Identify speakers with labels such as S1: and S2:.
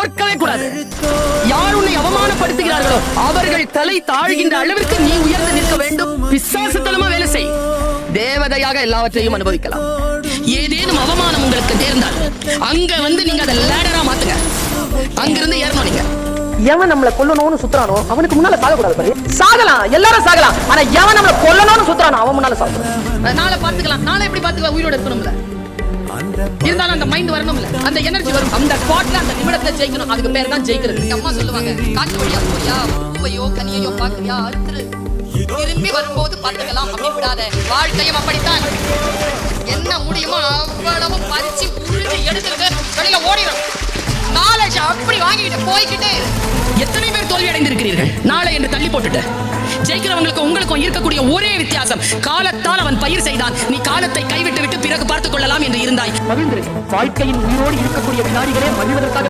S1: பார்க்கவே கூடாது. யார் உன்னை அவமானப்படுத்துகிறார்களோ அவர்கள் தலை தாழ்கின்ற அளவிற்கு நீ உயர்ந்து நிற்க வேண்டும். பிசாசுத்தனமா வேலை செய். தேவதையாக எல்லாவற்றையும் அனுபவிக்கலாம். ஏதேனும் அவமானம் உங்களுக்கு நேர்ந்தால் அங்க வந்து நீங்க அதை லேடரா மாத்துங்க. அங்கிருந்து ஏறணும். நீங்க எவன் நம்மள கொல்லணும்னு சுத்துறானோ அவனுக்கு முன்னால சாக கூடாது. சாகலாம், எல்லாரும் சாகலாம். ஆனா எவன் நம்மள கொல்லணும்னு சுத்துறானோ அவன் முன்னால சாகணும். நாளை பாத்துக்கலாம், நாளை எப்படி பாத்துக்கலாம், உயிரோட இருக்கணும்ல. இருந்தாலும் அந்த மைண்ட் வரணும்ல, அந்த எனர்ஜி வரும். அந்த ஸ்பாட்ல அந்த நிமிடத்துல ஜெயிக்கணும். அதுக்கு பேர் தான் ஜெயிக்கிறது. அம்மா சொல்லுவாங்க, காட்டு வழியா போறியா, பூவையோ கனியையோ பாக்குறியா, அறுத்துரு, திரும்பி வரும்போது பாத்துக்கலாம் அப்படி விடாத. வாழ்க்கையும் அப்படித்தான். என்ன முடியுமோ அவ்வளவு பறிச்சு உருட்டி எடுத்துட்டு வெளியில ஓடிடும். நாலேஜ் அப்படி வாங்கிட்டு போய்கிட்டு எத்தனை பேர் தோல்வி அடைந்திருக்கிறீர்கள் நாளை என்று தள்ளி போட்டுட்டு. ஜெயிக்கிறவங்களுக்கு உங்களுக்கும் இருக்கக்கூடிய ஒரே வித்தியாசம், காலத்தால் அவன் பயிர் செய்தான், நீ காலத்தை கைவிட்டு விட்டு பிறகு பார்த்துக் கொள்ளலாம் என்று இருந்தாய். மகிழ்ந்திருக்கு. வாழ்க்கையின் உயிரோடு இருக்கக்கூடிய வினாடிகளே மகிழ்வதற்காக